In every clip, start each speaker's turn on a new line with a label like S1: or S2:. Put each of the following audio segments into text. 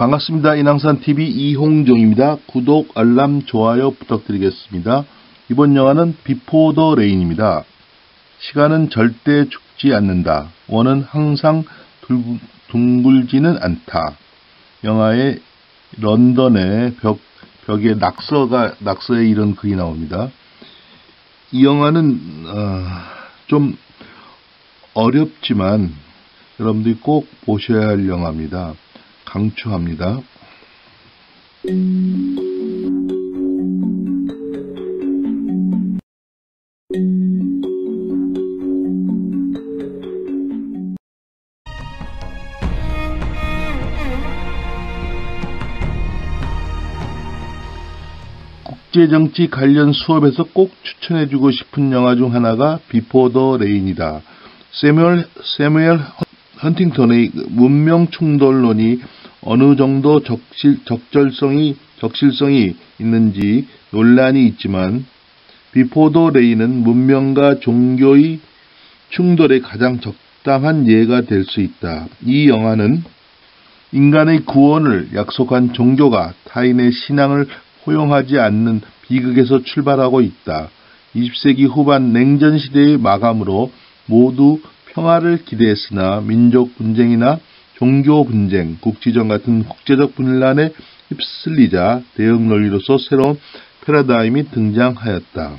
S1: 반갑습니다. 인왕산TV 이홍종입니다. 구독, 알람, 좋아요 부탁드리겠습니다. 이번 영화는 비포 더 레인입니다. 시간은 절대 죽지 않는다. 원은 항상 둥글지는 않다. 영화의 런던의 벽에 낙서의 이런 글이 나옵니다. 이 영화는 좀 어렵지만 여러분들이 꼭 보셔야 할 영화입니다. 강추합니다. 국제정치 관련 수업에서 꼭 추천해주고 싶은 영화 중 하나가 비포 더 레인이다. 세뮤얼 헌팅턴의 문명 충돌론이 어느 정도 적실성이 있는지 논란이 있지만 비포 더 레인은 문명과 종교의 충돌의 가장 적당한 예가 될 수 있다. 이 영화는 인간의 구원을 약속한 종교가 타인의 신앙을 포용하지 않는 비극에서 출발하고 있다. 20세기 후반 냉전 시대의 마감으로 모두 평화를 기대했으나 민족 분쟁이나 종교 분쟁, 국지전 같은 국제적 분란에 휩쓸리자 대응 논리로서 새로운 패러다임이 등장하였다.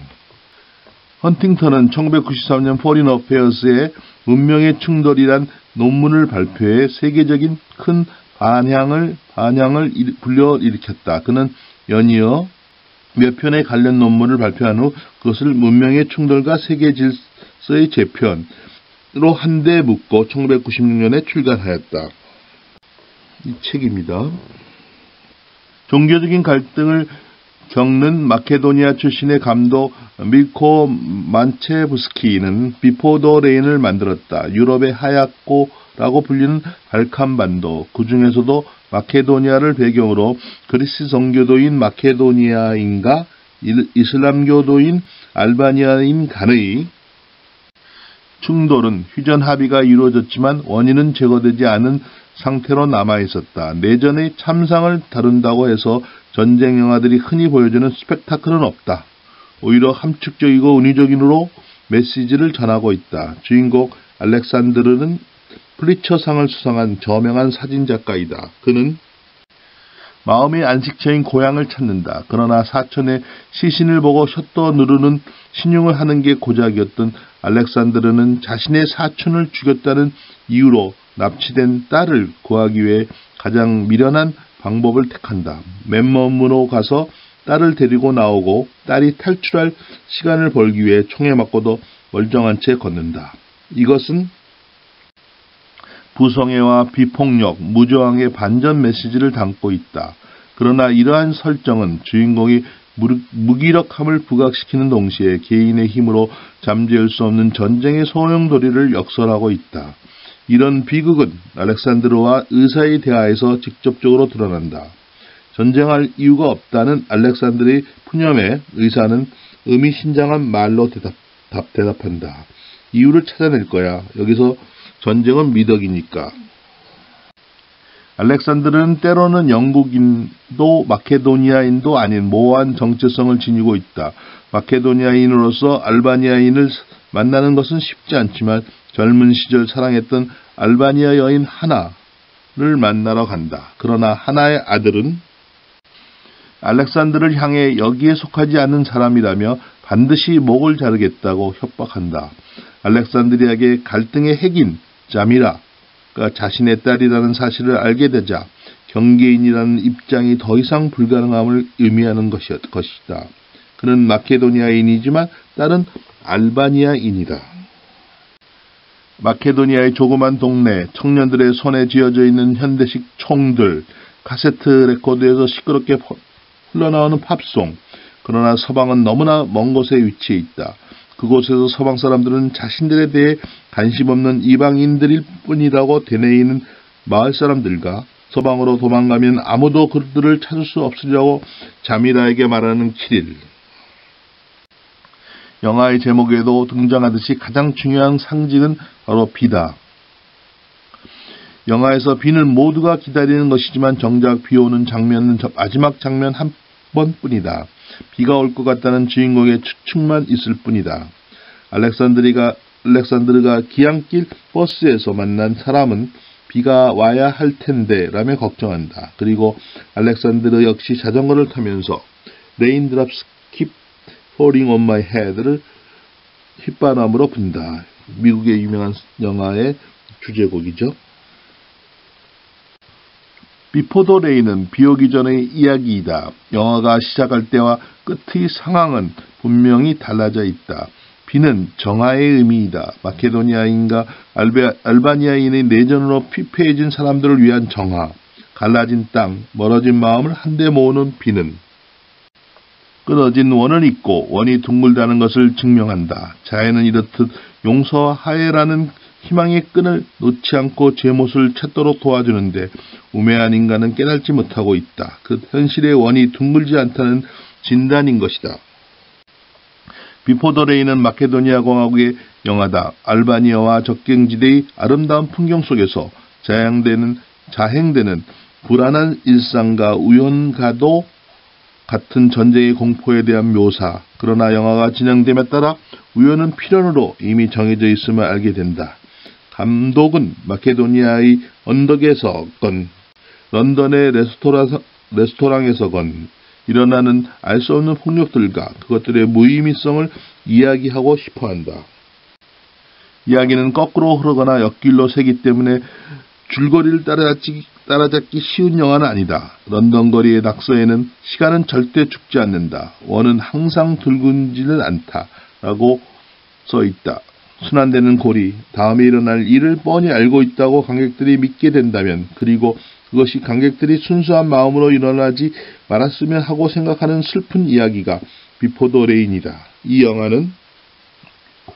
S1: 헌팅턴은 1993년 포린 어페어스의 문명의 충돌이란 논문을 발표해 세계적인 큰 반향을 불러일으켰다. 그는 연이어 몇 편의 관련 논문을 발표한 후 그것을 문명의 충돌과 세계 질서의 재편으로 한데 묶어 1996년에 출간하였다. 이 책입니다. 종교적인 갈등을 겪는 마케도니아 출신의 감독 밀코 만체부스키는 비포 더 레인을 만들었다. 유럽의 하얗고라고 불리는 발칸반도, 그 중에서도 마케도니아를 배경으로 그리스 정교도인 마케도니아인과 이슬람교도인 알바니아인 간의 충돌은 휴전 합의가 이루어졌지만 원인은 제거되지 않은 상태로 남아있었다. 내전의 참상을 다룬다고 해서 전쟁 영화들이 흔히 보여주는 스펙타클은 없다. 오히려 함축적이고 은유적인으로 메시지를 전하고 있다. 주인공 알렉산드르는 플리처상을 수상한 저명한 사진작가이다. 그는 마음의 안식처인 고향을 찾는다. 그러나 사촌의 시신을 보고 셔터 누르는 신용을 하는 게 고작이었던 알렉산드르는 자신의 사촌을 죽였다는 이유로 납치된 딸을 구하기 위해 가장 미련한 방법을 택한다. 맨몸으로 가서 딸을 데리고 나오고 딸이 탈출할 시간을 벌기 위해 총에 맞고도 멀쩡한 채 걷는다. 이것은 부성애와 비폭력, 무저항의 반전 메시지를 담고 있다. 그러나 이러한 설정은 주인공이 무기력함을 부각시키는 동시에 개인의 힘으로 잠재울 수 없는 전쟁의 소용돌이를 역설하고 있다. 이런 비극은 알렉산드르와 의사의 대화에서 직접적으로 드러난다. 전쟁할 이유가 없다는 알렉산드르의 푸념에 의사는 의미심장한 말로 대답한다. 이유를 찾아낼 거야. 여기서 전쟁은 미덕이니까. 알렉산드르는 때로는 영국인도 마케도니아인도 아닌 모호한 정체성을 지니고 있다. 마케도니아인으로서 알바니아인을 만나는 것은 쉽지 않지만 젊은 시절 사랑했던 알바니아 여인 하나를 만나러 간다. 그러나 하나의 아들은 알렉산드를 향해 여기에 속하지 않는 사람이라며 반드시 목을 자르겠다고 협박한다. 알렉산드리아에게 갈등의 핵인 자미라가 자신의 딸이라는 사실을 알게 되자 경계인이라는 입장이 더 이상 불가능함을 의미하는 것이다. 그는 마케도니아인이지만 딸은 알바니아인이다. 마케도니아의 조그만 동네, 청년들의 손에 쥐어져 있는 현대식 총들, 카세트 레코드에서 시끄럽게 흘러나오는 팝송. 그러나 서방은 너무나 먼 곳에 위치해 있다. 그곳에서 서방 사람들은 자신들에 대해 관심 없는 이방인들일 뿐이라고 되뇌이는 마을 사람들과 서방으로 도망가면 아무도 그들을 찾을 수 없으리라고 자미라에게 말하는 키릴. 영화의 제목에도 등장하듯이 가장 중요한 상징은 바로 비다. 영화에서 비는 모두가 기다리는 것이지만 정작 비 오는 장면은 마지막 장면 한 번뿐이다. 비가 올 것 같다는 주인공의 추측만 있을 뿐이다. 알렉산드르가 기암길 버스에서 만난 사람은 비가 와야 할 텐데 라며 걱정한다. 그리고 알렉산드르 역시 자전거를 타면서 Raindrops keep falling on my head를 휘바람으로 분다. 미국의 유명한 영화의 주제곡이죠. Before the Rain은 비 오기 전의 이야기이다. 영화가 시작할 때와 끝의 상황은 분명히 달라져 있다. 비는 정화의 의미이다. 마케도니아인과 알바니아인의 내전으로 피폐해진 사람들을 위한 정화, 갈라진 땅, 멀어진 마음을 한데 모으는 비는 끊어진 원을 잇고 원이 둥글다는 것을 증명한다. 자연은 이렇듯 용서와 화해라는 희망의 끈을 놓지 않고 제 못을 찾도록 도와주는데 우매한 인간은 깨닫지 못하고 있다. 그 현실의 원이 둥글지 않다는 진단인 것이다. 비포 더 레인은 마케도니아 공화국의 영화다. 알바니아와 접경지대의 아름다운 풍경 속에서 자행되는 불안한 일상과 우연과도 같은 전쟁의 공포에 대한 묘사. 그러나 영화가 진행됨에 따라 우연은 필연으로 이미 정해져 있음을 알게 된다. 감독은 마케도니아의 언덕에서건 런던의 레스토랑에서건 일어나는 알 수 없는 폭력들과 그것들의 무의미성을 이야기하고 싶어한다. 이야기는 거꾸로 흐르거나 옆길로 새기 때문에 줄거리를 따라잡기 쉬운 영화는 아니다. 런던 거리의 낙서에는 시간은 절대 죽지 않는다. 원은 항상 둥글지는 않다. 라고 써있다. 순환되는 고리, 다음에 일어날 일을 뻔히 알고 있다고 관객들이 믿게 된다면, 그리고 그것이 관객들이 순수한 마음으로 일어나지 말았으면 하고 생각하는 슬픈 이야기가 비포 더 레인이다. 이 영화는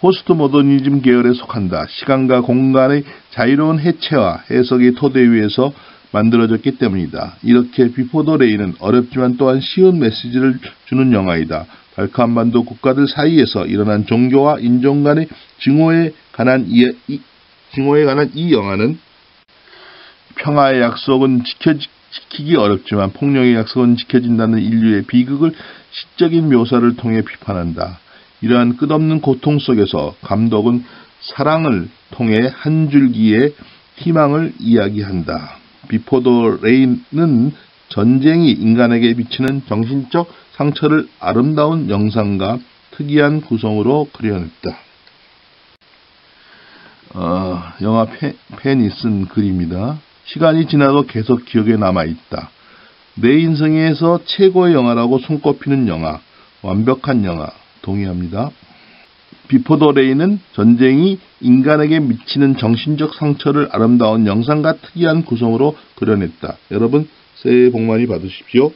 S1: 포스트 모더니즘 계열에 속한다. 시간과 공간의 자유로운 해체와 해석의 토대 위에서 만들어졌기 때문이다. 이렇게 비포 더 레인은 어렵지만 또한 쉬운 메시지를 주는 영화이다. 발칸반도 국가들 사이에서 일어난 종교와 인종 간의 증오에 관한 이 영화는 평화의 약속은 지키기 어렵지만 폭력의 약속은 지켜진다는 인류의 비극을 시적인 묘사를 통해 비판한다. 이러한 끝없는 고통 속에서 감독은 사랑을 통해 한 줄기의 희망을 이야기한다. 비포 더 레인은 전쟁이 인간에게 미치는 정신적 상처를 아름다운 영상과 특이한 구성으로 그려냈다. 영화 팬이 쓴 글입니다. 시간이 지나도 계속 기억에 남아있다. 내 인생에서 최고의 영화라고 손꼽히는 영화, 완벽한 영화, 동의합니다. 비포 더 레인은 전쟁이 인간에게 미치는 정신적 상처를 아름다운 영상과 특이한 구성으로 그려냈다. 여러분 새해 복 많이 받으십시오.